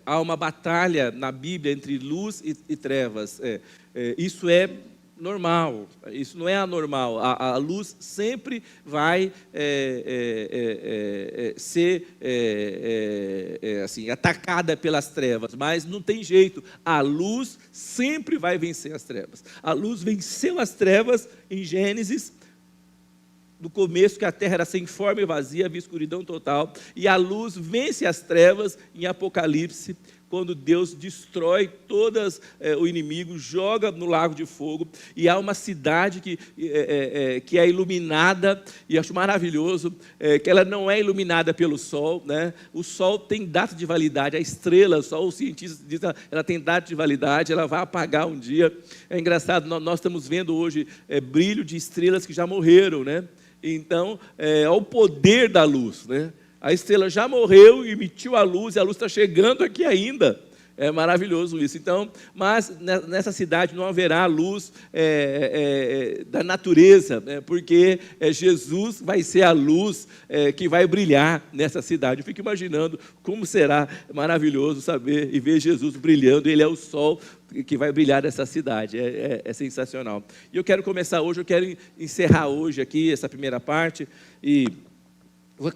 há uma batalha na Bíblia entre luz e trevas. Isso é normal, isso não é anormal. A luz sempre vai ser assim, atacada pelas trevas, mas não tem jeito, a luz sempre vai vencer as trevas. A luz venceu as trevas em Gênesis, no começo, que a terra era sem forma e vazia, havia escuridão total, e a luz vence as trevas em Apocalipse, quando Deus destrói todas o inimigo, joga no lago de fogo, e há uma cidade que é iluminada, e eu acho maravilhoso, que ela não é iluminada pelo sol, né? O sol tem data de validade, a estrela, só os cientistas dizem, ela tem data de validade, ela vai apagar um dia. É engraçado, nós estamos vendo hoje brilho de estrelas que já morreram, né? Então, é o poder da luz, né? A estrela já morreu, emitiu a luz, e a luz está chegando aqui ainda. É maravilhoso isso. Então, mas nessa cidade não haverá luz da natureza, né? Porque Jesus vai ser a luz que vai brilhar nessa cidade. Eu fico imaginando como será maravilhoso saber e ver Jesus brilhando. Ele é o sol que vai brilhar nessa cidade. É sensacional. E eu quero começar hoje, eu quero encerrar hoje aqui essa primeira parte, e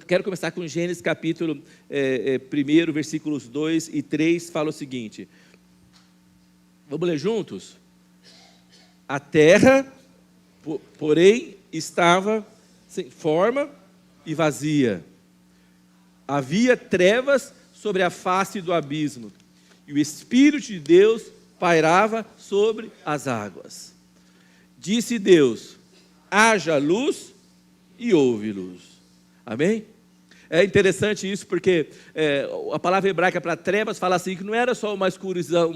quero começar com Gênesis capítulo 1, versículos 2 e 3, fala o seguinte. Vamos ler juntos? A terra, porém, estava sem forma e vazia. Havia trevas sobre a face do abismo, e o Espírito de Deus pairava sobre as águas. Disse Deus: haja luz, e houve luz. Amém? É interessante isso, porque a palavra hebraica para trevas fala assim, que não era só uma escuridão,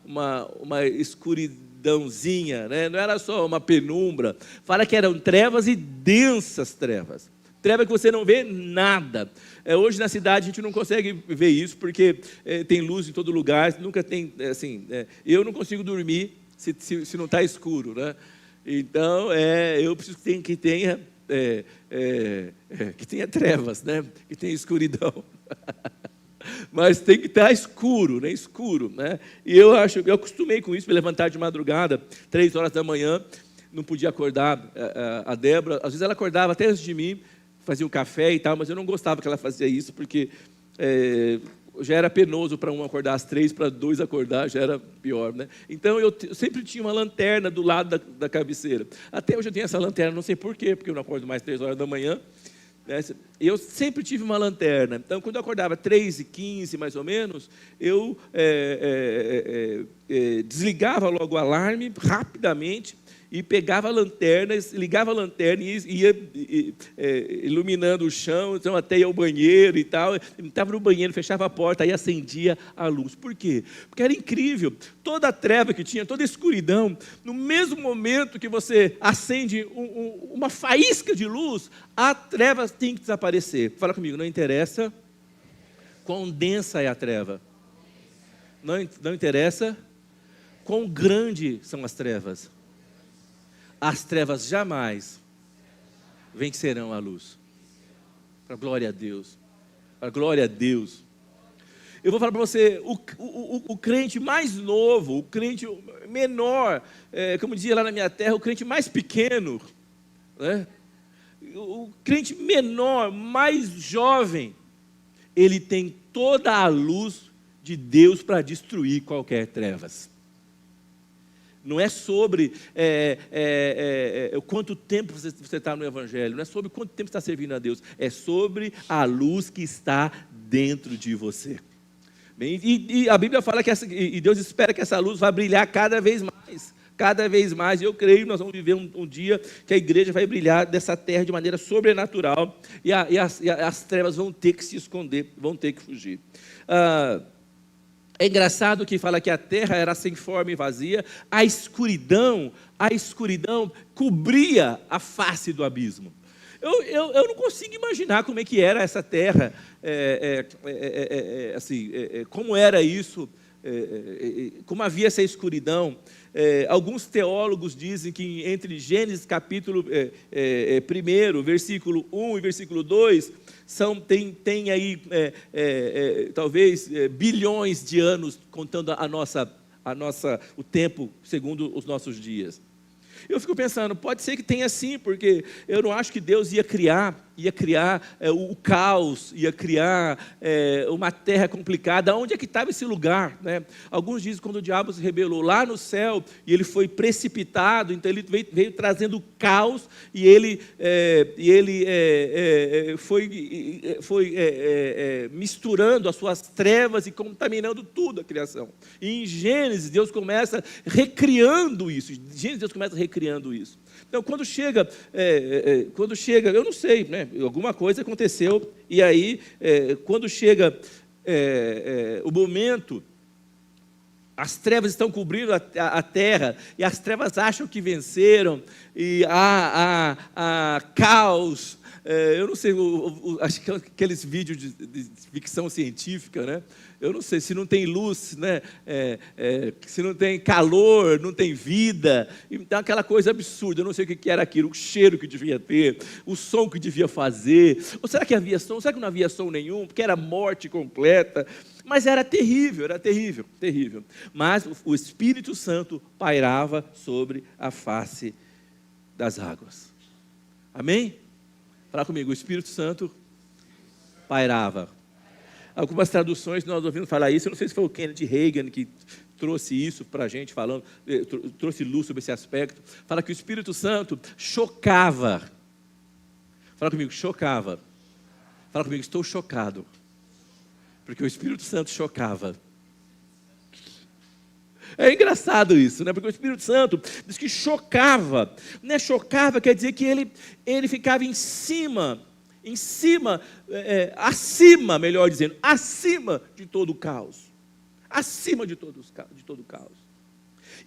uma escuridãozinha, né? Não era só uma penumbra, fala que eram trevas e densas trevas. Treva que você não vê nada. Hoje na cidade a gente não consegue ver isso, porque tem luz em todo lugar, nunca tem, assim, eu não consigo dormir se não está escuro, né? Então, eu preciso que tenha trevas, né? Que tenha escuridão. Mas tem que estar escuro, né? Escuro, né? E eu acostumei com isso, me levantar de madrugada, 3 horas da manhã, não podia acordar a Débora. Às vezes ela acordava até antes de mim, fazia um café e tal, mas eu não gostava que ela fazia isso, porque já era penoso para um acordar às 3, para 2 acordar já era pior, né? Então eu sempre tinha uma lanterna do lado da cabeceira. Até hoje eu tenho essa lanterna, não sei porquê, porque eu não acordo mais 3 horas da manhã, né? Eu sempre tive uma lanterna. Então, quando eu acordava 3h15, mais ou menos, eu desligava logo o alarme rapidamente, e pegava a lanterna, ligava a lanterna e ia iluminando o chão, então até ia ao banheiro e tal. Estava no banheiro, fechava a porta, aí acendia a luz. Por quê? Porque era incrível. Toda a treva que tinha, toda a escuridão, no mesmo momento que você acende uma faísca de luz, a treva tem que desaparecer. Fala comigo, não interessa quão densa é a treva. Não interessa quão grande são as trevas. As trevas jamais vencerão a luz. Para a glória a Deus. Para a glória a Deus. Eu vou falar para você, o crente mais novo, o crente menor, como dizia lá na minha terra, o crente mais pequeno, né? O crente menor, mais jovem, ele tem toda a luz de Deus para destruir qualquer trevas. Não é sobre quanto tempo você está no Evangelho, não é sobre quanto tempo você está servindo a Deus, é sobre a luz que está dentro de você. Bem, e a Bíblia fala e Deus espera que essa luz vá brilhar cada vez mais, e eu creio que nós vamos viver um dia que a igreja vai brilhar dessa terra de maneira sobrenatural, e as trevas vão ter que se esconder, vão ter que fugir. É engraçado que fala que a terra era sem forma e vazia, a escuridão cobria a face do abismo. Eu não consigo imaginar como é que era essa terra, como era isso como havia essa escuridão, alguns teólogos dizem que entre Gênesis capítulo 1, versículo 1 e versículo 2, tem aí talvez bilhões de anos, contando o tempo segundo os nossos dias. Eu fico pensando, pode ser que tenha sim, porque eu não acho que Deus ia criar o caos, ia criar uma terra complicada. Onde é que estava esse lugar, né? Alguns dizem que quando o diabo se rebelou lá no céu, e ele foi precipitado, então ele veio trazendo caos, e ele foi misturando as suas trevas e contaminando tudo a criação. E em Gênesis, Deus começa recriando isso. Então, quando chega, eu não sei, né? Alguma coisa aconteceu, e aí, quando chega o momento, as trevas estão cobrindo a terra, e as trevas acham que venceram, e há caos. Eu não sei, acho que aqueles vídeos de ficção científica, né? Eu não sei, se não tem luz, né? Se não tem calor, não tem vida, então aquela coisa absurda. Eu não sei o que era aquilo, o cheiro que devia ter, o som que devia fazer. Ou será que havia som? Será que não havia som nenhum? Porque era morte completa. Mas era terrível, terrível. Mas o Espírito Santo pairava sobre a face das águas. Amém? Fala comigo, o Espírito Santo pairava. Algumas traduções nós ouvimos falar isso, eu não sei se foi o Kenneth Reagan que trouxe isso para a gente, trouxe luz sobre esse aspecto. Fala que o Espírito Santo chocava. Fala comigo, chocava. Fala comigo, estou chocado. Porque o Espírito Santo chocava. É engraçado isso, né? Porque o Espírito Santo diz que chocava. Né? Chocava quer dizer que ele ficava em cima, acima, melhor dizendo, acima de todo o caos. Acima de todo o caos.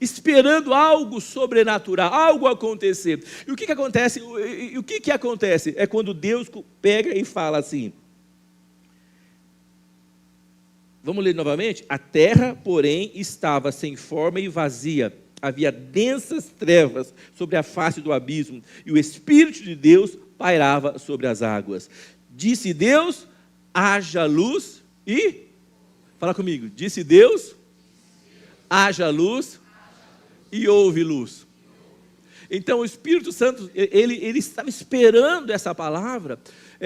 Esperando algo sobrenatural, algo acontecer. E o que acontece? O que acontece? É quando Deus pega e fala assim. Vamos ler novamente? A terra, porém, estava sem forma e vazia. Havia densas trevas sobre a face do abismo, e o Espírito de Deus pairava sobre as águas. Disse Deus, haja luz e... Fala comigo. Disse Deus, haja luz e houve luz. Então o Espírito Santo, ele estava esperando essa palavra,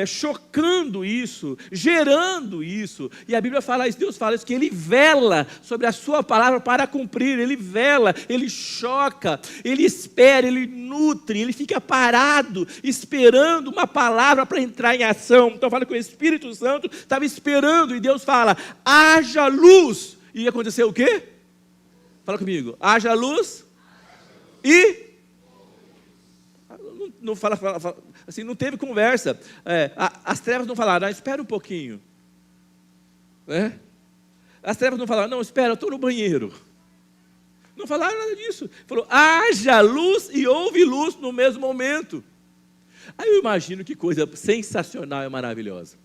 chocando isso, gerando isso. E a Bíblia fala isso, Deus fala isso, que Ele vela sobre a sua palavra para cumprir. Ele vela, Ele choca, Ele espera, Ele nutre, Ele fica parado, esperando uma palavra para entrar em ação. Então fala que o Espírito Santo estava esperando, e Deus fala, haja luz. E aconteceu o quê? Fala comigo, haja luz e... Não fala, assim, não teve conversa. As trevas não falaram, espera um pouquinho. As trevas não falaram, não, espera, eu estou no banheiro. Não falaram nada disso. Falou, haja luz e houve luz no mesmo momento. Aí eu imagino que coisa sensacional e maravilhosa.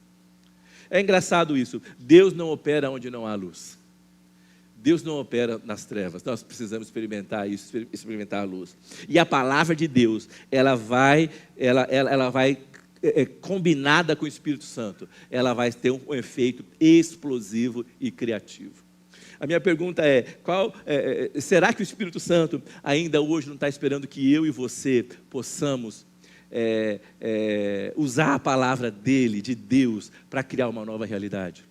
É engraçado isso. Deus não opera onde não há luz. Deus não opera nas trevas, nós precisamos experimentar isso, experimentar a luz. E a palavra de Deus, ela vai combinada com o Espírito Santo, ela vai ter um efeito explosivo e criativo. A minha pergunta será que o Espírito Santo ainda hoje não está esperando que eu e você possamos usar a palavra dele, de Deus, para criar uma nova realidade?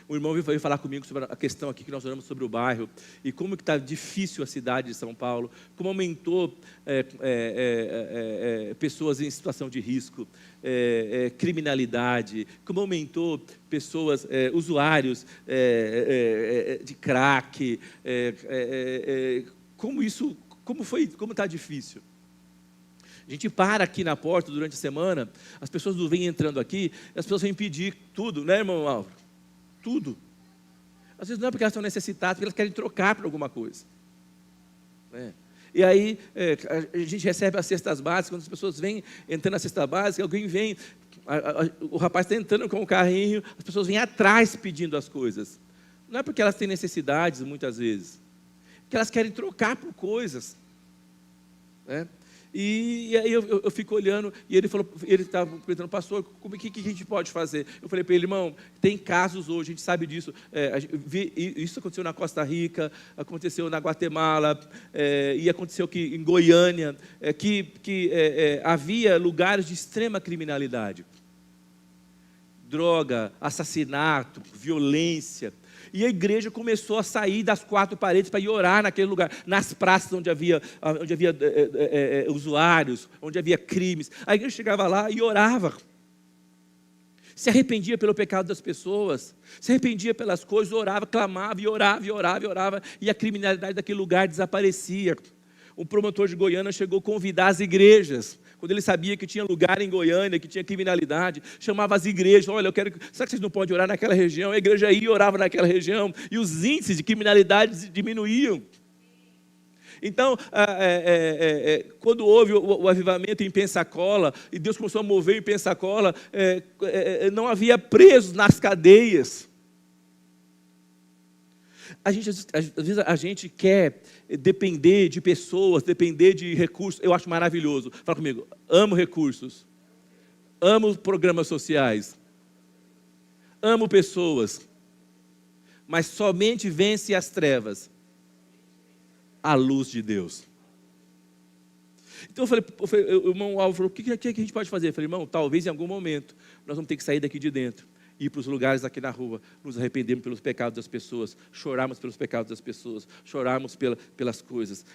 O irmão veio falar comigo sobre a questão aqui que nós oramos sobre o bairro e como que está difícil a cidade de São Paulo, como aumentou pessoas em situação de risco, criminalidade, como aumentou pessoas, usuários de crack, como está difícil. A gente para aqui na porta durante a semana, as pessoas não vêm entrando aqui, as pessoas vêm pedir tudo, né, irmão Álvaro? Tudo. Às vezes não é porque elas estão necessitadas, porque elas querem trocar por alguma coisa. E aí a gente recebe as cestas básicas, quando as pessoas vêm entrando na cesta básica, alguém vem, o rapaz está entrando com o carrinho, as pessoas vêm atrás pedindo as coisas. Não é porque elas têm necessidades, muitas vezes, porque elas querem trocar por coisas, né? E aí eu fico olhando, e ele estava perguntando, pastor, o que a gente pode fazer? Eu falei para ele, irmão, tem casos hoje, a gente sabe disso, isso aconteceu na Costa Rica, aconteceu na Guatemala, e aconteceu que em Goiânia, havia lugares de extrema criminalidade, droga, assassinato, violência. E a igreja começou a sair das quatro paredes para ir orar naquele lugar, nas praças onde havia usuários, onde havia crimes. A igreja chegava lá e orava. Se arrependia pelo pecado das pessoas, se arrependia pelas coisas, orava, clamava e orava, e orava, e orava, e a criminalidade daquele lugar desaparecia. Um promotor de Goiânia chegou a convidar as igrejas, quando ele sabia que tinha lugar em Goiânia, que tinha criminalidade, chamava as igrejas, olha, será que vocês não podem orar naquela região? A igreja ia e orava naquela região, e os índices de criminalidade diminuíam. Então, quando houve o avivamento em Pensacola, e Deus começou a mover em Pensacola, não havia presos nas cadeias. Às vezes a gente quer depender de pessoas, depender de recursos. Eu acho maravilhoso. Fala comigo, amo recursos, amo programas sociais, amo pessoas, mas somente vence as trevas a luz de Deus. Então o irmão Álvaro falou, o que a gente pode fazer? Eu falei, irmão, talvez em algum momento nós vamos ter que sair daqui de dentro, ir para os lugares aqui na rua, nos arrependermos pelos pecados das pessoas, chorarmos pelos pecados das pessoas, chorarmos pelas coisas,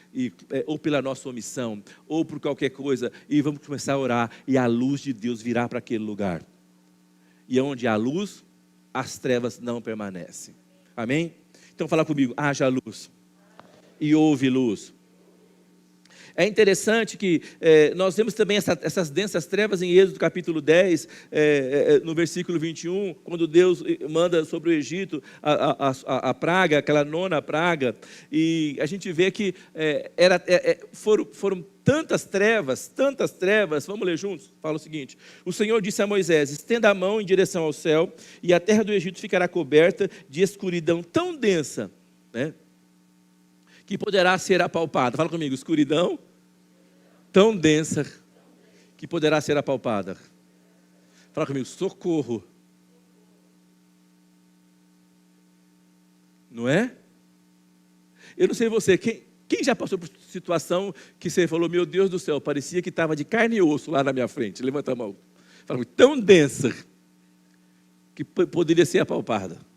ou pela nossa omissão, ou por qualquer coisa, e vamos começar a orar, e a luz de Deus virá para aquele lugar. E onde há luz, as trevas não permanecem. Amém? Então fala comigo, haja luz, e houve luz. É interessante que nós vemos também essas densas trevas em Êxodo capítulo 10, no versículo 21, quando Deus manda sobre o Egito a praga, aquela nona praga, e a gente vê que foram tantas trevas, vamos ler juntos? Fala o seguinte, o Senhor disse a Moisés, estenda a mão em direção ao céu, e a terra do Egito ficará coberta de escuridão tão densa, né, que poderá ser apalpada. Fala comigo, escuridão tão densa que poderá ser apalpada. Fala comigo, socorro. Não é? Eu não sei você, quem já passou por situação que você falou, meu Deus do céu, parecia que estava de carne e osso lá na minha frente. Levanta a mão. Fala comigo, tão densa que poderia ser apalpada.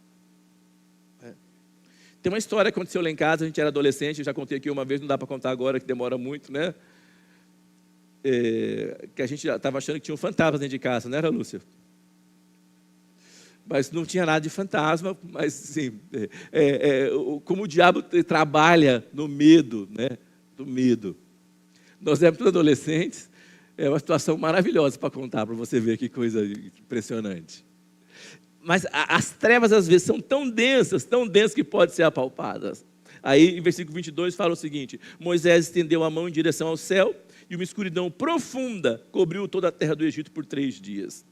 Tem uma história que aconteceu lá em casa, a gente era adolescente, eu já contei aqui uma vez, não dá para contar agora, que demora muito, né? Que a gente estava achando que tinha um fantasma dentro de casa, não era, Lúcia? Mas não tinha nada de fantasma, mas assim, como o diabo trabalha no medo, né? Do medo. Nós éramos todos adolescentes, é uma situação maravilhosa para contar, para você ver que coisa impressionante. Mas as trevas às vezes são tão densas que podem ser apalpadas. Aí em versículo 22 fala o seguinte, Moisés estendeu a mão em direção ao céu, e uma escuridão profunda cobriu toda a terra do Egito por 3 dias.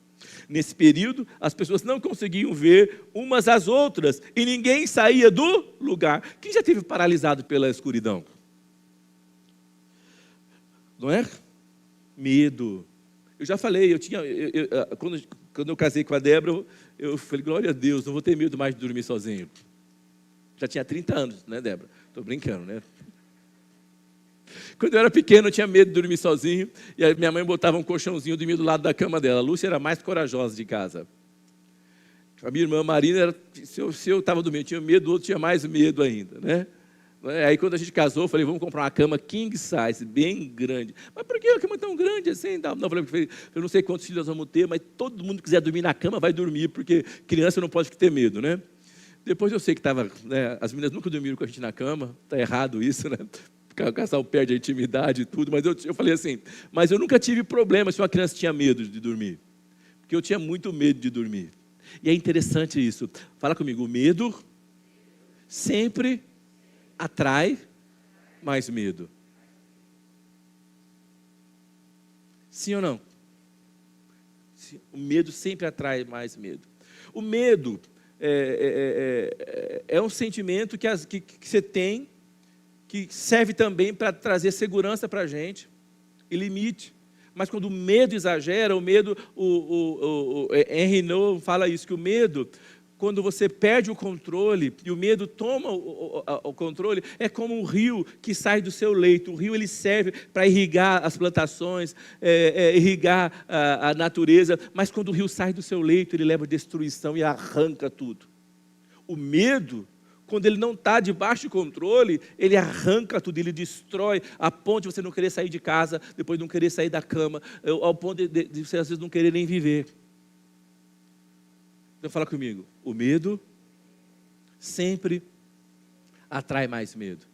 Nesse período, as pessoas não conseguiam ver umas às outras, e ninguém saía do lugar. Quem já esteve paralisado pela escuridão? Não é? Medo. Eu já falei, quando eu casei com a Débora, eu falei, glória a Deus, não vou ter medo mais de dormir sozinho. Já tinha 30 anos, né, Débora? Estou brincando, né? Quando eu era pequeno, eu tinha medo de dormir sozinho, e a minha mãe botava um colchãozinho, eu dormia do lado da cama dela. A Lúcia era mais corajosa de casa. A minha irmã Marina, se eu estava dormindo, eu tinha medo, o outro tinha mais medo ainda, né? Aí quando a gente casou, eu falei, vamos comprar uma cama king size, bem grande. Mas por que a cama tão grande assim? Não, eu não sei quantos filhos nós vamos ter, mas todo mundo que quiser dormir na cama vai dormir, porque criança não pode ter medo, né? Depois eu sei que as meninas nunca dormiram com a gente na cama, está errado isso, né? O casal perde a intimidade e tudo, mas eu falei assim, mas eu nunca tive problema se uma criança tinha medo de dormir, porque eu tinha muito medo de dormir. E é interessante isso, fala comigo, o medo sempre atrai mais medo. Sim ou não? O medo sempre atrai mais medo. O medo é um sentimento que você tem, que serve também para trazer segurança para a gente e limite. Mas quando o medo exagera, o medo, o Henry Nouwen fala isso, que o medo, quando você perde o controle e o medo toma o controle, é como um rio que sai do seu leito. O rio ele serve para irrigar as plantações, irrigar a natureza, mas quando o rio sai do seu leito, ele leva destruição e arranca tudo. O medo, quando ele não está debaixo de controle, ele arranca tudo, ele destrói, a ponto de você não querer sair de casa, depois não querer sair da cama, ao ponto de você às vezes não querer nem viver. Então fala comigo, o medo sempre atrai mais medo.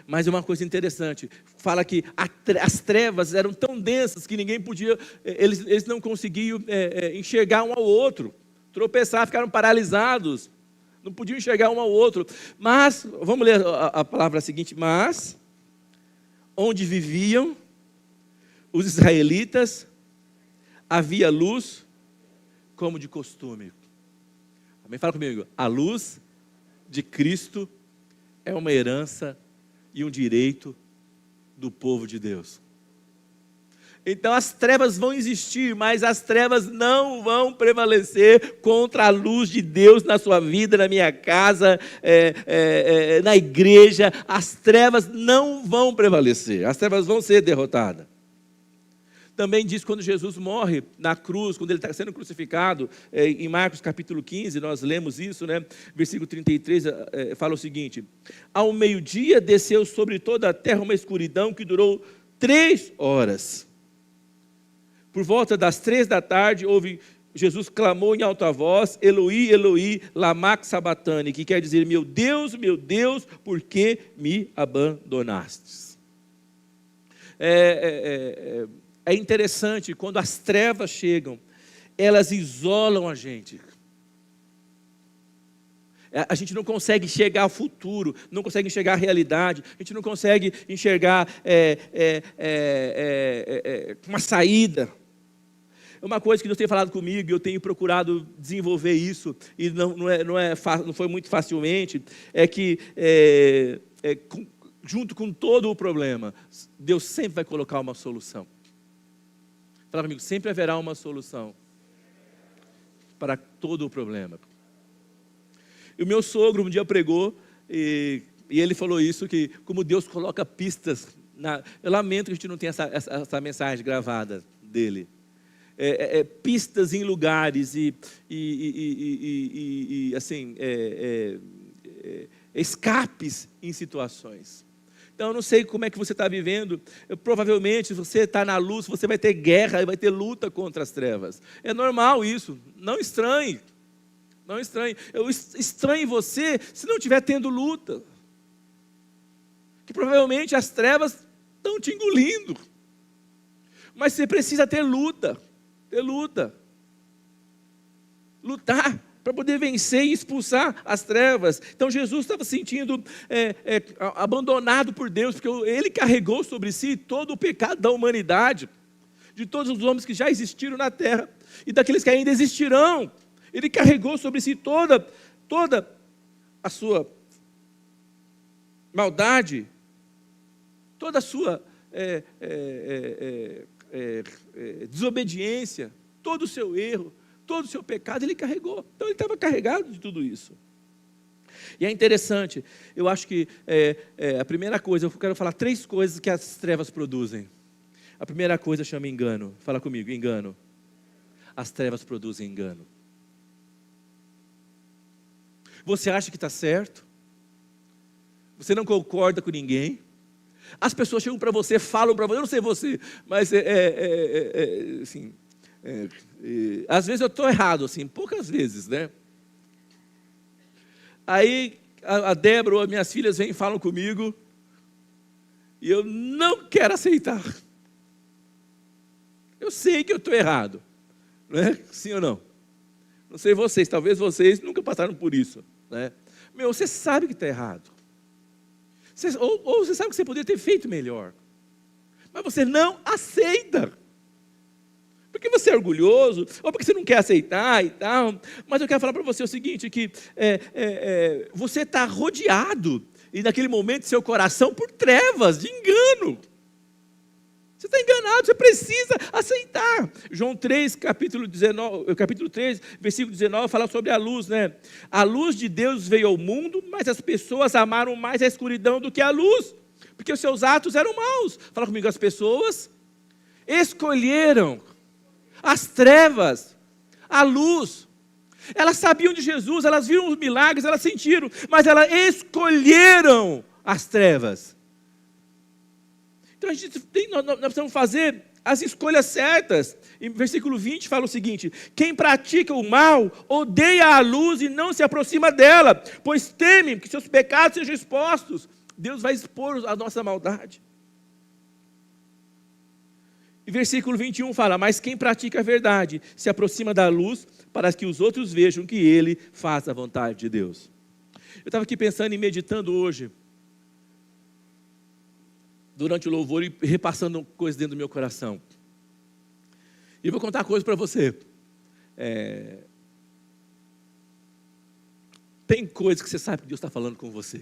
Mas uma coisa interessante, fala que as trevas eram tão densas que ninguém podia, eles não conseguiam enxergar um ao outro, tropeçar, ficaram paralisados. Não podiam enxergar um ao outro. Mas, vamos ler a palavra seguinte. Mas, onde viviam os israelitas, havia luz como de costume. Amém? Fala comigo. A luz de Cristo é uma herança e um direito do povo de Deus. Então as trevas vão existir, mas as trevas não vão prevalecer contra a luz de Deus na sua vida, na minha casa, na igreja. As trevas não vão prevalecer, as trevas vão ser derrotadas. Também diz quando Jesus morre na cruz, quando ele está sendo crucificado, em Marcos capítulo 15, nós lemos isso, né? Versículo 33, fala o seguinte: ao meio-dia desceu sobre toda a terra uma escuridão que durou 3 horas. Por volta das 3 da tarde, Jesus clamou em alta voz, Eloi, Eloi, lama sabachthani, que quer dizer, meu Deus, por que me abandonastes? É interessante, quando as trevas chegam, elas isolam a gente. A gente não consegue enxergar o futuro, não consegue enxergar a realidade, a gente não consegue enxergar uma saída. Uma coisa que Deus tem falado comigo, e eu tenho procurado desenvolver isso, e não foi muito facilmente, é que junto com todo o problema, Deus sempre vai colocar uma solução. Fala comigo, sempre haverá uma solução para todo o problema. E o meu sogro um dia pregou, e ele falou isso, que como Deus coloca pistas, eu lamento que a gente não tenha essa mensagem gravada dele. Pistas em lugares assim, escapes em situações. Então, eu não sei como é que você está vivendo. Provavelmente, se você está na luz, você vai ter guerra, vai ter luta contra as trevas. É normal isso, não estranhe. Não estranhe. Eu estranho você se não estiver tendo luta. Que provavelmente as trevas estão te engolindo. Mas você precisa ter luta. Lutar para poder vencer e expulsar as trevas. Então Jesus estava se sentindo abandonado por Deus, porque Ele carregou sobre si todo o pecado da humanidade, de todos os homens que já existiram na terra, e daqueles que ainda existirão. Ele carregou sobre si toda a sua maldade, toda a sua desobediência, todo o seu erro, todo o seu pecado, ele carregou. Então ele estava carregado de tudo isso. E é interessante, eu acho que a primeira coisa, eu quero falar 3 coisas que as trevas produzem. A primeira coisa chama engano. Fala comigo, engano. As trevas produzem engano. Você acha que está certo? Você não concorda com ninguém? As pessoas chegam para você, falam para você, eu não sei você, mas assim, às vezes eu estou errado, assim, poucas vezes, né? Aí a Débora ou as minhas filhas vêm e falam comigo, e eu não quero aceitar. Eu sei que eu estou errado, não é? Sim ou não? Não sei vocês, talvez vocês nunca passaram por isso, né? Você sabe que está errado. Ou você sabe que você poderia ter feito melhor. Mas você não aceita. porque você é orgulhoso, ou porque você não quer aceitar e tal. Mas eu quero falar para você o seguinte, que você está rodeado, e naquele momento, seu coração, por trevas de engano. Você está enganado, você precisa aceitar. João 3, capítulo 3, versículo 19, fala sobre a luz, né? A luz de Deus veio ao mundo, mas as pessoas amaram mais a escuridão do que a luz, porque os seus atos eram maus. Fala comigo, as pessoas escolheram as trevas, a luz. Elas sabiam de Jesus, elas viram os milagres, elas sentiram, mas elas escolheram as trevas. Então nós precisamos fazer as escolhas certas. Em versículo 20 fala o seguinte: quem pratica o mal odeia a luz e não se aproxima dela, pois teme que seus pecados sejam expostos. Deus vai expor a nossa maldade. E versículo 21 fala: mas quem pratica a verdade se aproxima da luz, para que os outros vejam que ele faz a vontade de Deus. Eu estava aqui pensando e meditando hoje, durante o louvor, e repassando coisas dentro do meu coração. E eu vou contar uma coisa para você. Tem coisas que você sabe que Deus está falando com você.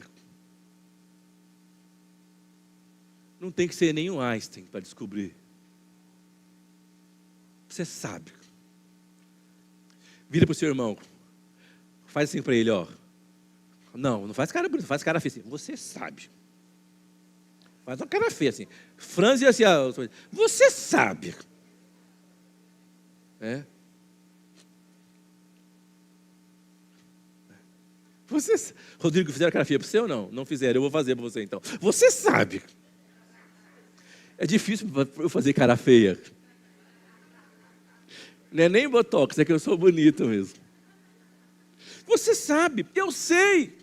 Não tem que ser nenhum Einstein para descobrir. Você sabe. Vira para o seu irmão. Faz assim para ele, ó. Não faz cara bonita, faz cara feia assim. Você sabe. Faz uma cara feia assim. Franze assim, ó. Você sabe. Você, Rodrigo, fizeram cara feia para você ou não? Não fizeram, eu vou fazer para você então. Você sabe. É difícil eu fazer cara feia. Não é nem botox, é que eu sou bonito mesmo. Você sabe, eu sei.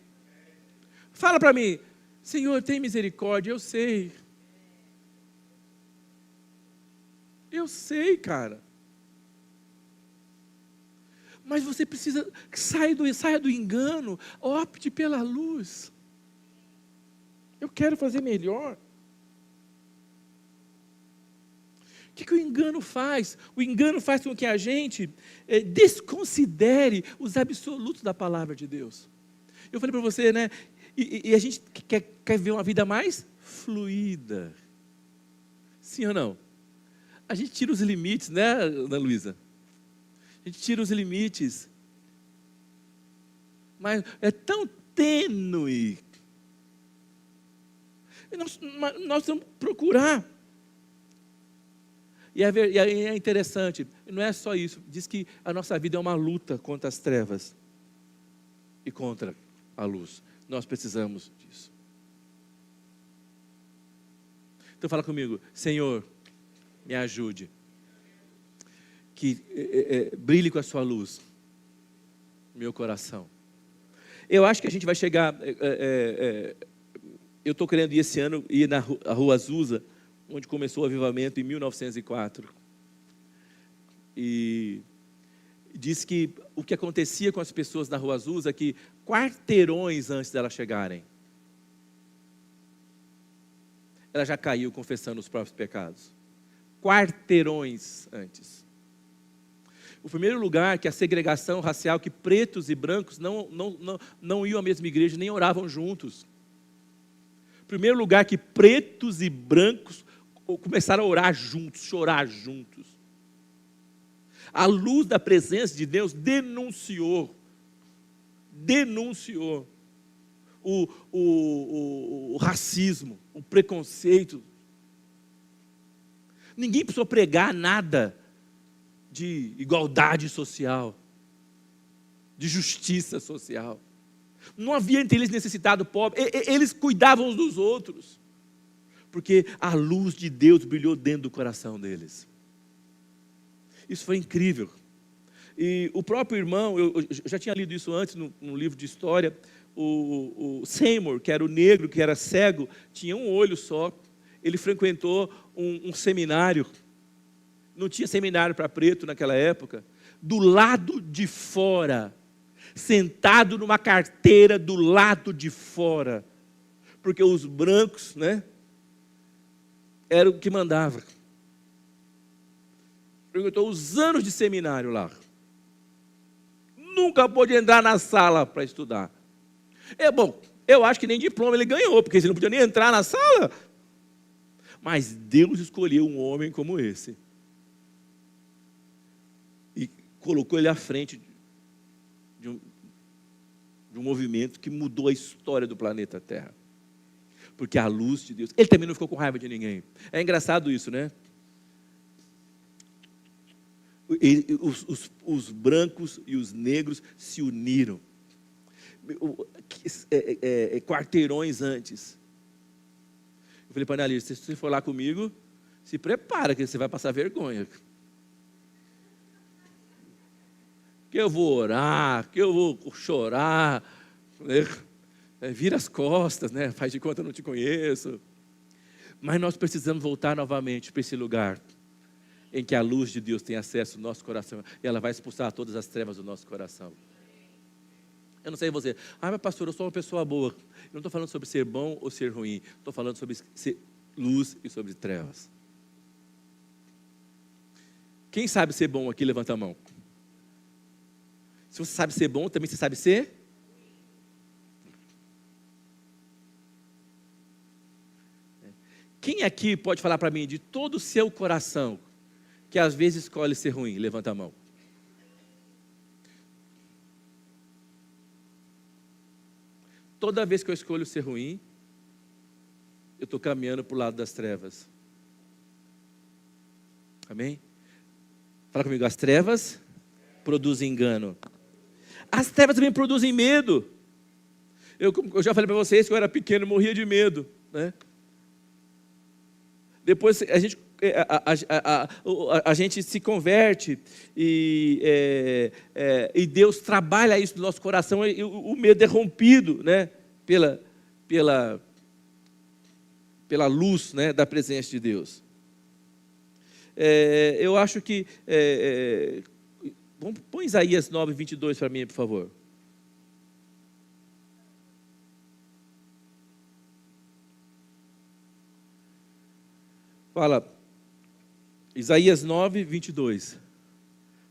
Fala para mim, Senhor, tem misericórdia, eu sei. Eu sei, cara. Mas você precisa, saia do engano, opte pela luz. Eu quero fazer melhor. O que o engano faz? O engano faz com que a gente desconsidere os absolutos da palavra de Deus. Eu falei para você, né? E a gente quer ver uma vida mais fluida. Sim ou não? A gente tira os limites, né, Ana Luísa? A gente tira os limites. Mas é tão tênue. E nós temos que procurar. E é interessante, não é só isso, diz que a nossa vida é uma luta contra as trevas e contra a luz. Nós precisamos disso. Então fala comigo, Senhor, me ajude, que brilhe com a sua luz, meu coração. Eu acho que a gente vai chegar, eu estou querendo ir esse ano, ir na Rua Azusa, onde começou o avivamento em 1904. E diz que o que acontecia com as pessoas na Rua Azusa é que quarteirões antes delas chegarem, ela já caiu confessando os próprios pecados. Quarteirões antes. O primeiro lugar que a segregação racial, que pretos e brancos não iam à mesma igreja, nem oravam juntos. O primeiro lugar que pretos e brancos começaram a orar juntos, chorar juntos. A luz da presença de Deus denunciou o racismo, o preconceito. Ninguém precisou pregar nada de igualdade social, de justiça social. Não havia entre eles necessitado pobre, eles cuidavam uns dos outros. Porque a luz de Deus brilhou dentro do coração deles. Isso foi incrível. E o próprio irmão, eu já tinha lido isso antes num livro de história, o Seymour, que era o negro, que era cego, tinha um olho só, ele frequentou um seminário, não tinha seminário para preto naquela época, do lado de fora, sentado numa carteira do lado de fora, porque os brancos, né, era o que mandava. Perguntou os anos de seminário lá. Nunca pôde entrar na sala para estudar. Bom, eu acho que nem diploma ele ganhou, porque ele não podia nem entrar na sala. Mas Deus escolheu um homem como esse. E colocou ele à frente de um movimento que mudou a história do planeta Terra. Porque a luz de Deus... Ele também não ficou com raiva de ninguém. É engraçado isso, né? Os brancos e os negros se uniram. Quarteirões antes. Eu falei para a Annalise, se você for lá comigo, se prepara que você vai passar vergonha. Que eu vou orar, que eu vou chorar, vira as costas, né? Faz de conta que eu não te conheço. Mas nós precisamos voltar novamente para esse lugar em que a luz de Deus tem acesso ao nosso coração e ela vai expulsar todas as trevas do nosso coração. Eu não sei você, mas pastor, eu sou uma pessoa boa. Eu não estou falando sobre ser bom ou ser ruim, estou falando sobre ser luz e sobre trevas. Quem sabe ser bom aqui, levanta a mão. Se você sabe ser bom, também você sabe ser? Quem aqui pode falar para mim de todo o seu coração que às vezes escolhe ser ruim? Levanta a mão. Toda vez que eu escolho ser ruim, eu estou caminhando para o lado das trevas. Amém? Fala comigo, as trevas produzem engano. As trevas também produzem medo. Eu já falei para vocês que eu era pequeno, morria de medo, né? Depois a gente se converte e Deus trabalha isso no nosso coração, e o medo é rompido, né, pela luz, né, da presença de Deus. Eu acho que... põe Isaías 9:22 para mim, por favor. Fala, Isaías 9:22.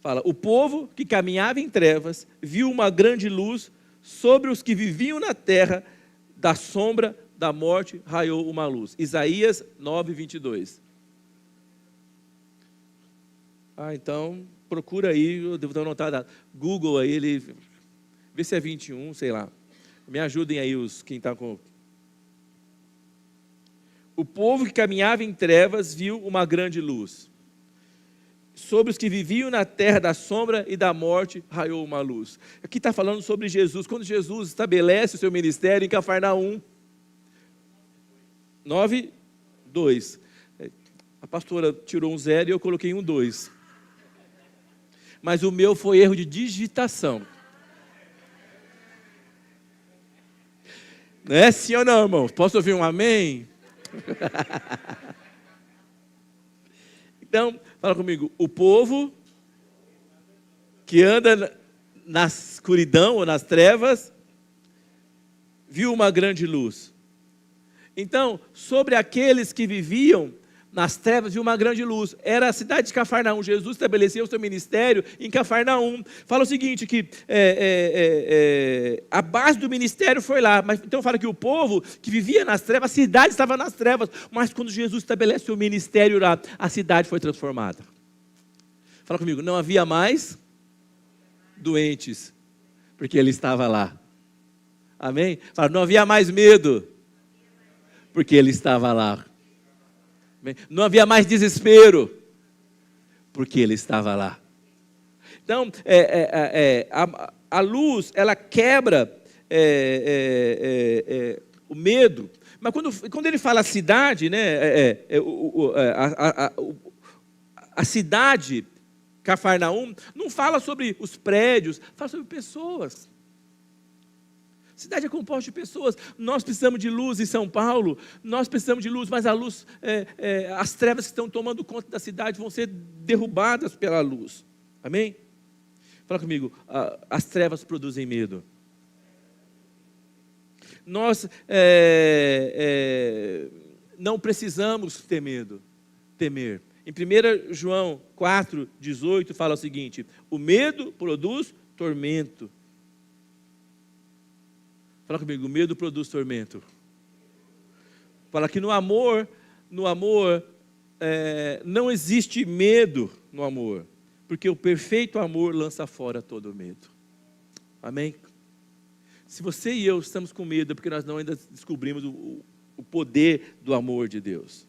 Fala, o povo que caminhava em trevas viu uma grande luz, sobre os que viviam na terra, da sombra da morte raiou uma luz. Isaías 9:22. Então, procura aí, eu devo dar uma notada, Google aí, vê se é 21, sei lá. Me ajudem aí quem está com... O povo que caminhava em trevas viu uma grande luz. Sobre os que viviam na terra da sombra e da morte, raiou uma luz. Aqui está falando sobre Jesus. Quando Jesus estabelece o seu ministério em Cafarnaum. 9:2. A pastora tirou um 0 e eu coloquei um 2. Mas o meu foi erro de digitação. Não é sim ou não, irmão? Posso ouvir um amém? Então, fala comigo. O povo que anda na escuridão ou nas trevas viu uma grande luz. Então, sobre aqueles que viviam nas trevas viu uma grande luz. Era a cidade de Cafarnaum. Jesus estabeleceu o seu ministério em Cafarnaum. Fala o seguinte, que a base do ministério foi lá. Mas, então fala que o povo que vivia nas trevas, a cidade estava nas trevas. Mas quando Jesus estabelece o ministério lá, a cidade foi transformada. Fala comigo, não havia mais doentes, porque ele estava lá. Amém? Fala, não havia mais medo, porque ele estava lá. Não havia mais desespero, porque ele estava lá. Então, a luz, ela quebra o medo. Mas quando ele fala cidade, né, a cidade, Cafarnaum, não fala sobre os prédios, fala sobre pessoas. Cidade é composta de pessoas. Nós precisamos de luz em São Paulo. Nós precisamos de luz, mas a luz, as trevas que estão tomando conta da cidade vão ser derrubadas pela luz. Amém? Fala comigo. As trevas produzem medo. Nós não precisamos temer. Em 1 João 4,18 fala o seguinte: o medo produz tormento. Fala comigo, o medo produz tormento. Fala que no amor não existe medo no amor, porque o perfeito amor lança fora todo medo. Amém? Se você e eu estamos com medo, é porque nós não ainda descobrimos o poder do amor de Deus.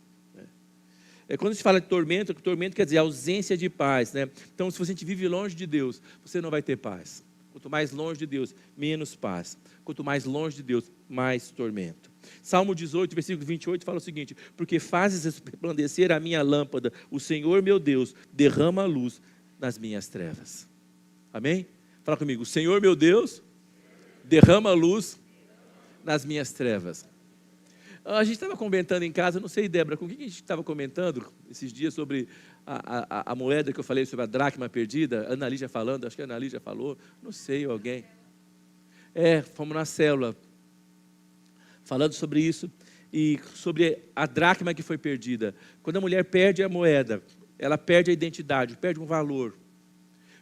Quando a gente fala de tormento quer dizer ausência de paz, né? Então, se a gente vive longe de Deus, você não vai ter paz. Quanto mais longe de Deus, menos paz. Quanto mais longe de Deus, mais tormento. Salmo 18, versículo 28 fala o seguinte: porque fazes resplandecer a minha lâmpada, o Senhor meu Deus derrama a luz nas minhas trevas. Amém? Fala comigo, o Senhor meu Deus derrama a luz nas minhas trevas. A gente estava comentando em casa, não sei, Débora, com o que a gente estava comentando esses dias sobre a moeda que eu falei, sobre a dracma perdida? Ana Lígia falando, acho que a Ana Lígia falou, não sei, alguém. Fomos na célula, falando sobre isso, e sobre a dracma que foi perdida. Quando a mulher perde a moeda, ela perde a identidade, perde um valor.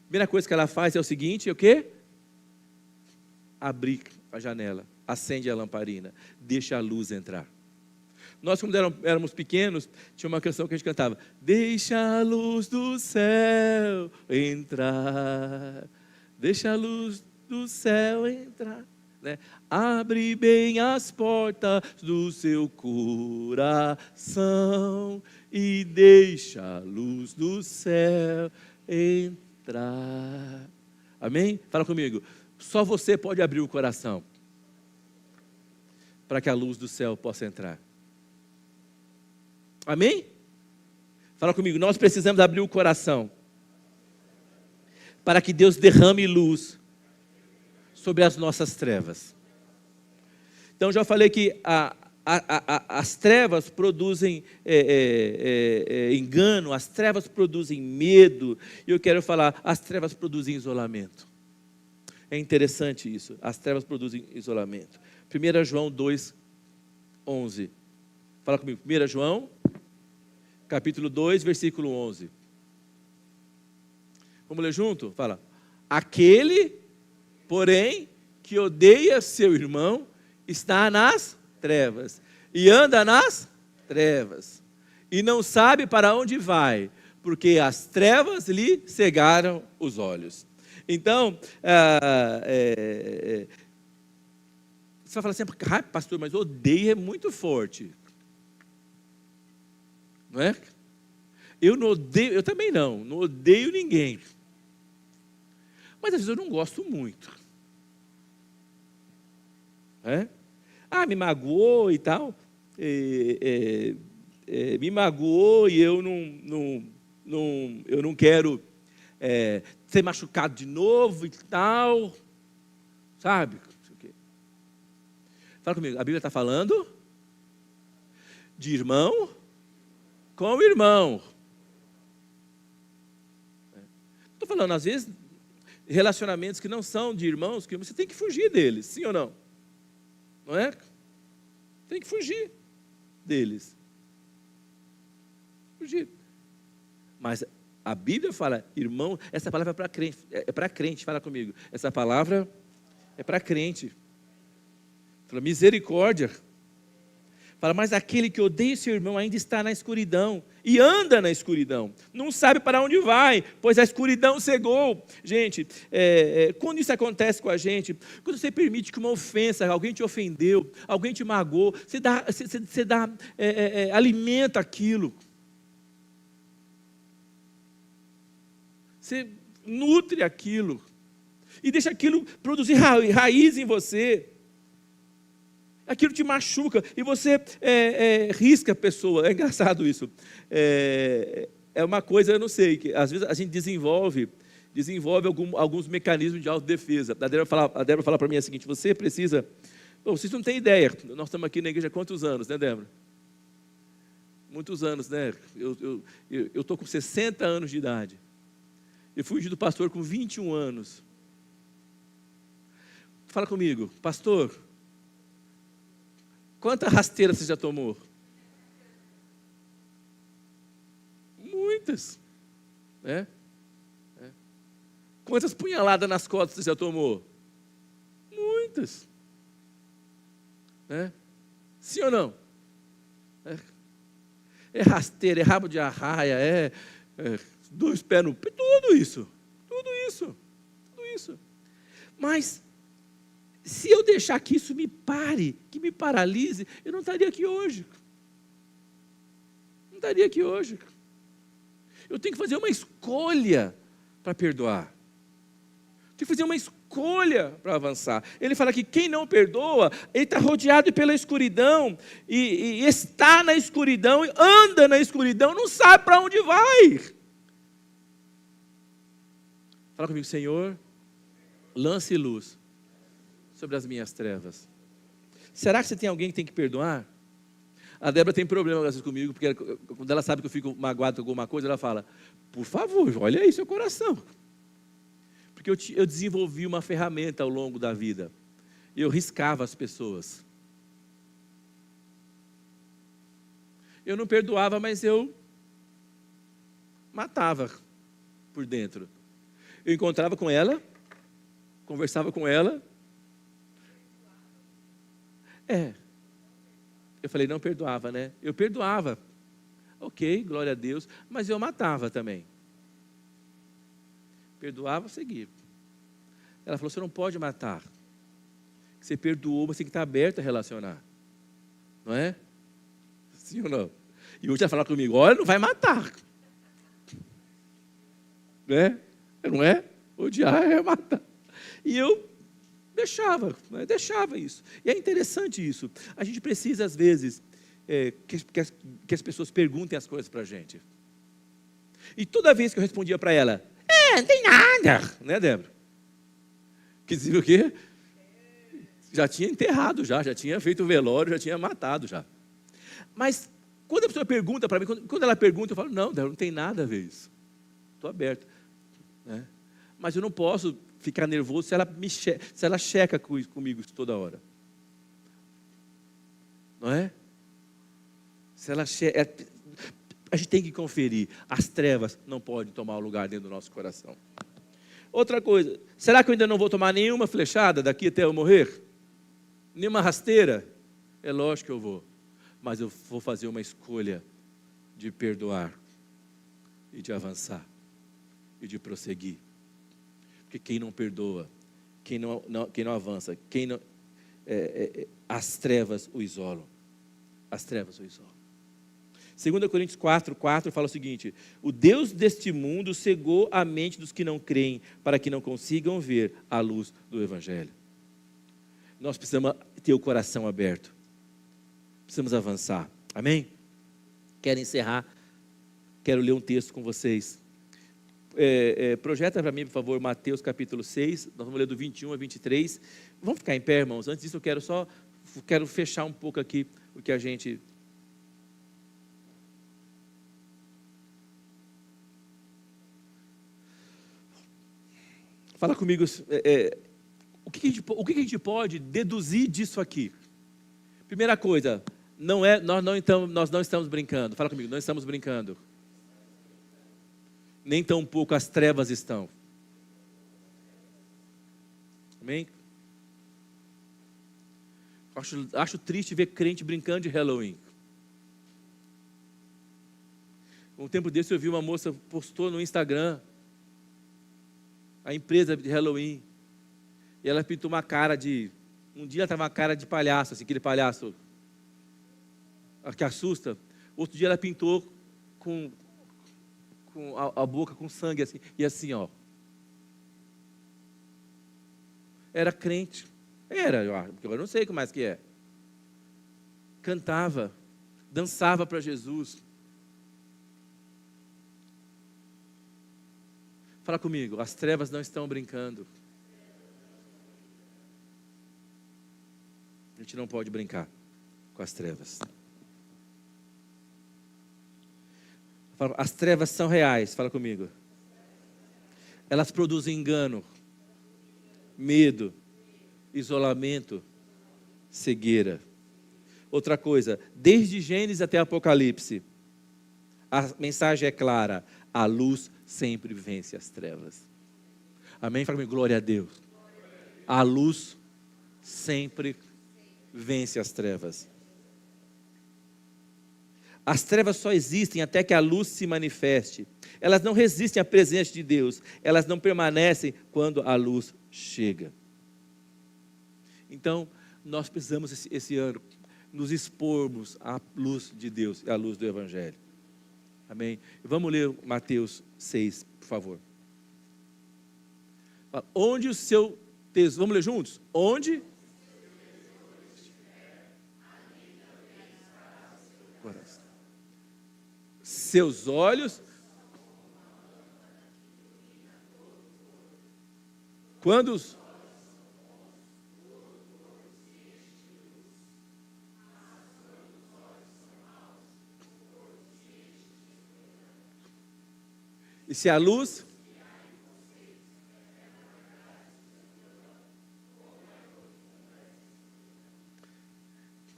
A primeira coisa que ela faz é o seguinte, o quê? Abrir a janela, acende a lamparina, deixa a luz entrar. Nós, quando éramos pequenos, tinha uma canção que a gente cantava: deixa a luz do céu entrar, deixa a luz do céu entrar, né? Abre bem as portas do seu coração e deixa a luz do céu entrar. Amém? Fala comigo. Só você pode abrir o coração para que a luz do céu possa entrar. Amém? Fala comigo, nós precisamos abrir o coração para que Deus derrame luz sobre as nossas trevas. Então, já falei que as trevas produzem engano, as trevas produzem medo, e eu quero falar, as trevas produzem isolamento. É interessante isso, as trevas produzem isolamento. 1 João 2:11. Fala comigo, 1 João, capítulo 2, versículo 11. Vamos ler junto? Fala, aquele, porém, que odeia seu irmão, está nas trevas, e anda nas trevas, e não sabe para onde vai, porque as trevas lhe cegaram os olhos. Então, você vai falar assim, pastor, mas odeio é muito forte. Não é? Eu não odeio, eu também não odeio ninguém. Mas às vezes eu não gosto muito. Me magoou e tal. Me magoou e eu não quero ser machucado de novo e tal. Sabe? Fala comigo, a Bíblia está falando de irmão com irmão. Estou falando, às vezes, relacionamentos que não são de irmãos, que você tem que fugir deles, sim ou não? Não é? Tem que fugir deles. Fugir. Mas a Bíblia fala, irmão, essa palavra é para crente, fala comigo. Essa palavra é para crente. Fala, misericórdia. Fala, mas aquele que odeia seu irmão ainda está na escuridão e anda na escuridão, não sabe para onde vai, pois a escuridão cegou. Gente, quando isso acontece com a gente, quando você permite que uma ofensa, alguém te ofendeu, alguém te magoou, você alimenta aquilo, você nutre aquilo e deixa aquilo produzir raiz em você. Aquilo te machuca e você risca a pessoa. É engraçado isso. É uma coisa, eu não sei, que às vezes a gente desenvolve alguns mecanismos de autodefesa. A Débora fala para mim o seguinte: você precisa... vocês não têm ideia. Nós estamos aqui na igreja há quantos anos, né, Débora? Muitos anos, né? Eu estou com 60 anos de idade. Eu fui ungido pastor com 21 anos. Fala comigo, pastor... Quanta rasteira você já tomou? Muitas. Né? Quantas punhaladas nas costas você já tomou? Muitas. Né? Sim ou não? É rasteira, é rabo de arraia, é 2 pés no pé, tudo isso. Mas, se eu deixar que isso me pare, que me paralise, eu não estaria aqui hoje. Eu tenho que fazer uma escolha para perdoar. Tem que fazer uma escolha para avançar. Ele fala que quem não perdoa, ele está rodeado pela escuridão, e está na escuridão, anda na escuridão, não sabe para onde vai. Fala comigo, Senhor, lance luz sobre as minhas trevas. Será que você tem alguém que tem que perdoar? A Débora tem problema às vezes comigo, porque quando ela sabe que eu fico magoado com alguma coisa, ela fala, por favor, olha aí seu coração. Porque eu desenvolvi uma ferramenta ao longo da vida. Eu riscava as pessoas. Eu não perdoava, mas eu matava por dentro. Eu encontrava com ela, conversava com ela. Eu falei, não perdoava, né? Eu perdoava. Ok, glória a Deus. Mas eu matava também. Perdoava, seguia. Ela falou, você não pode matar. Você perdoou, mas tem que estar aberto a relacionar. Não é? Sim ou não? E hoje ela fala comigo, olha, não vai matar. Né? Não é? Odiar é matar. E eu deixava isso. E é interessante isso. A gente precisa, às vezes, que as pessoas perguntem as coisas para a gente. E toda vez que eu respondia para ela, não tem nada, né, Débora? Quer dizer o quê? Já tinha enterrado, já tinha feito o velório, já tinha matado já. Mas quando a pessoa pergunta para mim, quando ela pergunta, eu falo, não, Débora, não tem nada a ver isso. Estou aberto. Né? Mas eu não posso ficar nervoso se ela checa comigo isso toda hora. Não é? Se ela checa... A gente tem que conferir. As trevas não podem tomar o lugar dentro do nosso coração. Outra coisa, será que eu ainda não vou tomar nenhuma flechada daqui até eu morrer? Nenhuma rasteira? É lógico que eu vou. Mas eu vou fazer uma escolha de perdoar e de avançar e de prosseguir. Porque quem não perdoa, quem não avança, as trevas o isolam. As trevas o isolam. 2 Coríntios 4:4 fala o seguinte, o Deus deste mundo cegou a mente dos que não creem, para que não consigam ver a luz do Evangelho. Nós precisamos ter o coração aberto. Precisamos avançar. Amém? Quero encerrar. Quero ler um texto com vocês. Projeta para mim, por favor, Mateus capítulo 6. Nós vamos ler do 21 a 23. Vamos ficar em pé, irmãos. Antes disso, eu quero fechar um pouco aqui o que a gente... Fala comigo, o que a gente pode deduzir disso aqui? Primeira coisa, nós não estamos brincando. Fala comigo, não estamos brincando. Nem tão pouco as trevas estão. Amém? Acho triste ver crente brincando de Halloween. Um tempo desse eu vi uma moça postou no Instagram a empresa de Halloween. E ela pintou uma cara de... Um dia ela estava uma cara de palhaço, assim, aquele palhaço que assusta. Outro dia ela pintou com a boca com sangue, assim, e assim, ó. Era crente. Porque eu não sei o que mais que é. Cantava, dançava para Jesus. Fala comigo, as trevas não estão brincando. A gente não pode brincar com as trevas. As trevas são reais, fala comigo. Elas produzem engano, medo, isolamento, cegueira. Outra coisa, desde Gênesis até Apocalipse, A mensagem é clara: a luz sempre vence as trevas. Amém? Fala comigo, glória a Deus. A luz sempre vence as trevas. As trevas só existem até que a luz se manifeste. Elas não resistem à presença de Deus. Elas não permanecem quando a luz chega. Então, nós precisamos esse ano nos expormos à luz de Deus e à luz do Evangelho. Amém? Vamos ler Mateus 6, por favor. Onde o seu tesouro... Vamos ler juntos? Onde... seus olhos... Quando os... E se a luz...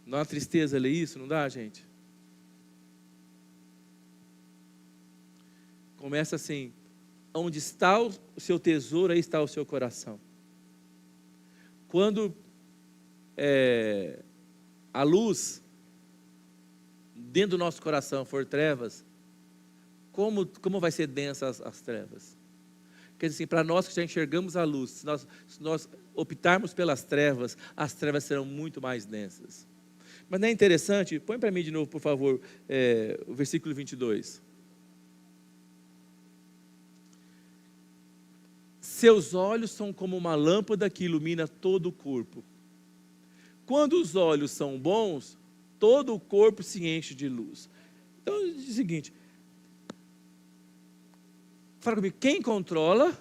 Não há tristeza ler isso, não dá, gente? Começa assim: onde está o seu tesouro, aí está o seu coração. Quando a luz dentro do nosso coração for trevas, como vai ser densa as trevas? Quer dizer assim, para nós que já enxergamos a luz, se nós optarmos pelas trevas, as trevas serão muito mais densas. Mas não é interessante? Põe para mim de novo, por favor, o versículo 22. Seus olhos são como uma lâmpada que ilumina todo o corpo. Quando os olhos são bons, todo o corpo se enche de luz. Então, é o seguinte... Fala comigo, quem controla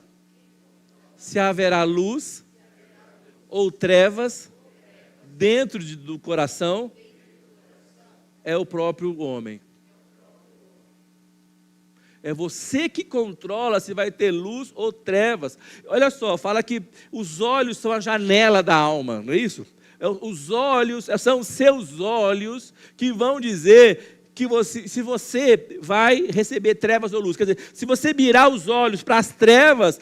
se haverá luz ou trevas dentro do coração é o próprio homem. É você que controla se vai ter luz ou trevas. Olha só, fala que os olhos são a janela da alma, não é isso? Os olhos, são seus olhos que vão dizer que se você vai receber trevas ou luz. Quer dizer, se você virar os olhos para as trevas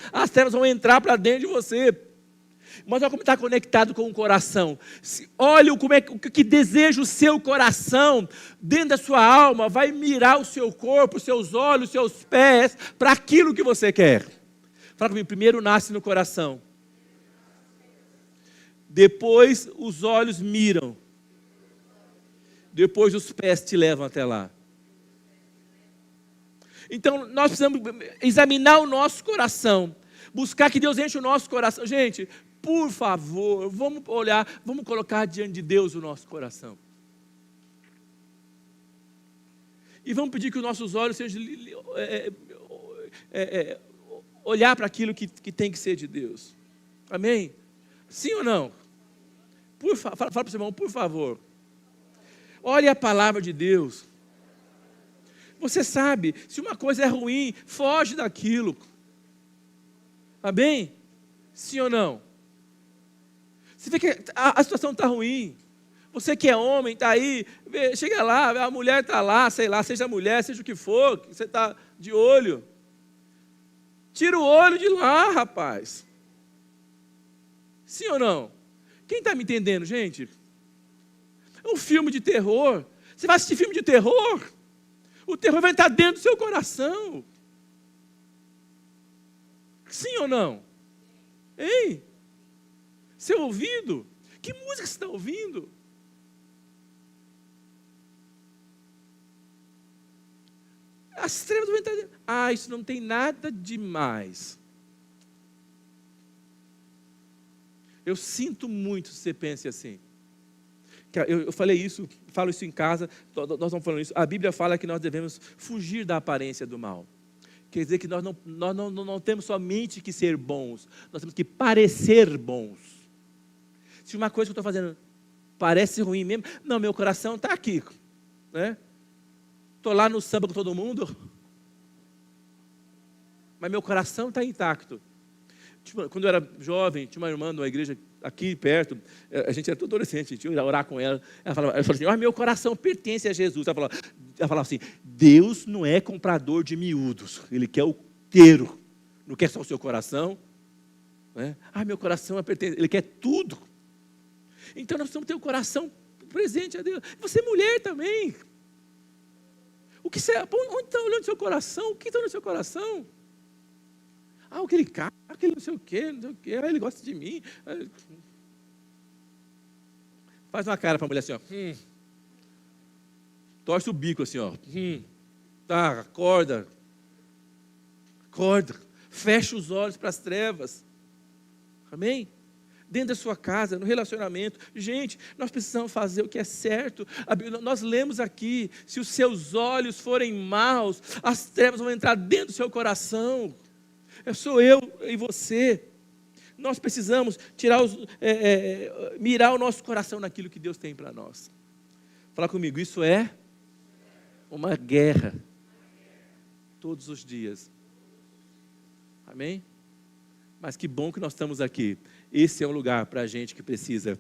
vão entrar para dentro de você. Mas olha como está conectado com o coração. Olha o que deseja o seu coração, dentro da sua alma, vai mirar o seu corpo, os seus olhos, os seus pés, para aquilo que você quer. Fala comigo, primeiro nasce no coração. Depois os olhos miram. Depois os pés te levam até lá. Então nós precisamos examinar o nosso coração. Buscar que Deus enche o nosso coração. Gente, por favor, vamos olhar, vamos colocar diante de Deus o nosso coração. E vamos pedir que os nossos olhos sejam... olhar para aquilo que tem que ser de Deus. Amém? Sim ou não? Fala para o seu irmão, por favor. Olhe a palavra de Deus. Você sabe, se uma coisa é ruim, foge daquilo. Amém? Sim ou não? Você vê que a situação está ruim. Você que é homem, está aí, chega lá, a mulher está lá, sei lá, seja mulher, seja o que for, que você está de olho. Tira o olho de lá, rapaz. Sim ou não? Quem está me entendendo, gente? Um filme de terror. Você vai assistir filme de terror? O terror vai estar dentro do seu coração. Sim ou não? Hein? Seu ouvido? Que música você está ouvindo? As trevas vão estar dentro. Isso não tem nada demais. Eu sinto muito se você pense assim. Eu falei isso, falo isso em casa, nós estamos falando isso. A Bíblia fala que nós devemos fugir da aparência do mal. Quer dizer que nós não temos somente que ser bons, nós temos que parecer bons. Se uma coisa que eu estou fazendo parece ruim mesmo, não, meu coração está aqui. Estou lá no samba com todo mundo, mas meu coração está intacto. Quando eu era jovem, tinha uma irmã numa igreja aqui perto, a gente era todo adolescente, a gente ia orar com ela. Ela falou assim, meu coração pertence a Jesus. Ela falou, ela falava assim, Deus não é comprador de miúdos, Ele quer o inteiro, não quer só o seu coração. Né? Meu coração é pertence, Ele quer tudo. Então nós precisamos ter o coração presente a Deus. Você é mulher também. O que você, onde está olhando o seu coração? O que está no seu coração? Aquele cara, aquele não sei o quê, ele gosta de mim. Faz uma cara para a mulher assim, ó. Torce o bico assim, ó. Tá, acorda. Fecha os olhos para as trevas. Amém? Dentro da sua casa, no relacionamento. Gente, nós precisamos fazer o que é certo. Nós lemos aqui, se os seus olhos forem maus, as trevas vão entrar dentro do seu coração. Sou eu e você. Nós precisamos mirar o nosso coração naquilo que Deus tem para nós. Fala comigo, isso é uma guerra. Todos os dias. Amém? Mas que bom que nós estamos aqui. Esse é um lugar para a gente que precisa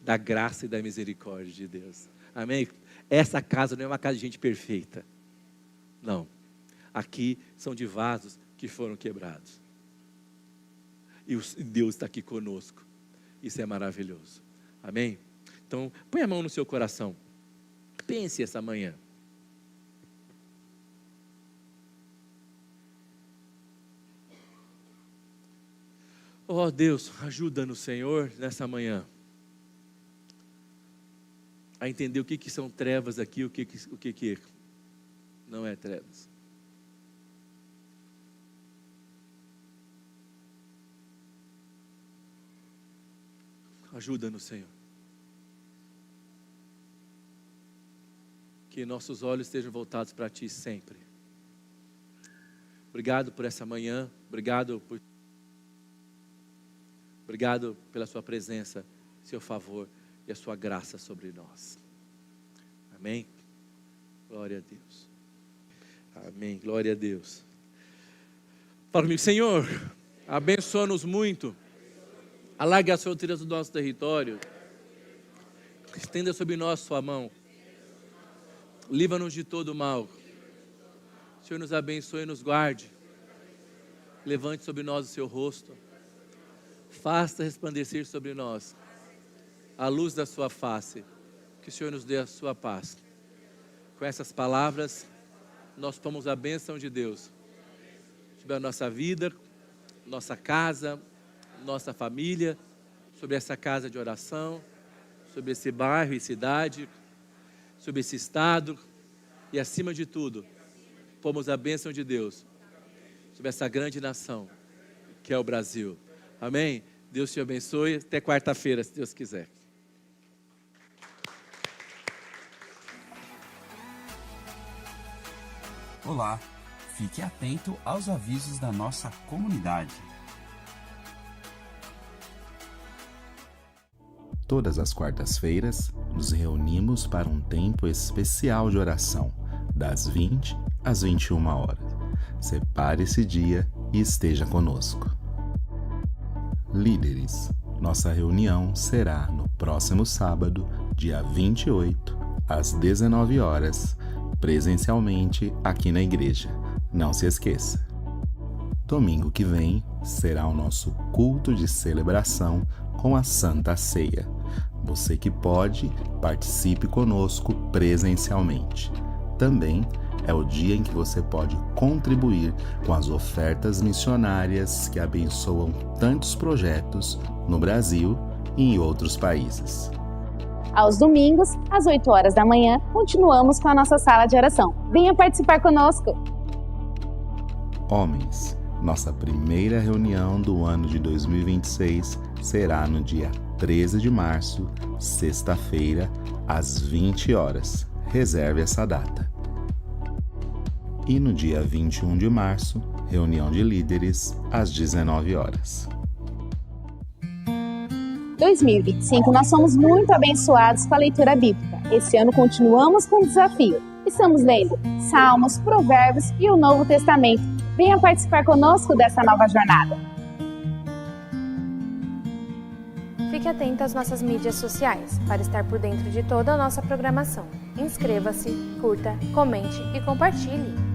da graça e da misericórdia de Deus. Amém? Essa casa não é uma casa de gente perfeita. Não. Aqui são de vasos que foram quebrados. E Deus está aqui conosco. Isso é maravilhoso. Amém? Então, põe a mão no seu coração. Pense essa manhã. Oh Deus, ajuda-nos, Senhor, nessa manhã. A entender o que são trevas aqui, o que não é trevas. Ajuda-nos, Senhor. Que nossos olhos estejam voltados para Ti sempre. Obrigado por essa manhã. Obrigado pela Sua presença, Seu favor e a Sua graça sobre nós. Amém? Glória a Deus. Amém. Glória a Deus. Fala comigo, Senhor, abençoa-nos muito. Alargue as fronteiras do nosso território. Estenda sobre nós sua mão. Livra-nos de todo mal. Senhor, nos abençoe e nos guarde. Levante sobre nós o seu rosto. Faça resplandecer sobre nós a luz da sua face. Que o Senhor nos dê a sua paz. Com essas palavras, nós tomamos a bênção de Deus sobre a nossa vida, nossa casa, nossa família, sobre essa casa de oração, sobre esse bairro e cidade, sobre esse estado e, acima de tudo, pomos a bênção de Deus sobre essa grande nação que é o Brasil. Amém? Deus te abençoe. Até quarta-feira, se Deus quiser. Olá, fique atento aos avisos da nossa comunidade. Todas as quartas-feiras, nos reunimos para um tempo especial de oração, das 20 às 21 horas. Separe esse dia e esteja conosco. Líderes, nossa reunião será no próximo sábado, dia 28, às 19 horas, presencialmente aqui na igreja. Não se esqueça. Domingo que vem será o nosso culto de celebração com a Santa Ceia. Você que pode, participe conosco presencialmente. Também é o dia em que você pode contribuir com as ofertas missionárias que abençoam tantos projetos no Brasil e em outros países. Aos domingos, às 8 horas da manhã, continuamos com a nossa sala de oração. Venha participar conosco! Homens, nossa primeira reunião do ano de 2026 será no dia 13 de março, sexta-feira, às 20 horas. Reserve essa data. E no dia 21 de março, reunião de líderes, às 19 horas. 2025, nós somos muito abençoados com a leitura bíblica. Esse ano continuamos com o desafio. Estamos lendo Salmos, Provérbios e o Novo Testamento. Venha participar conosco dessa nova jornada. Fique atento às nossas mídias sociais para estar por dentro de toda a nossa programação. Inscreva-se, curta, comente e compartilhe.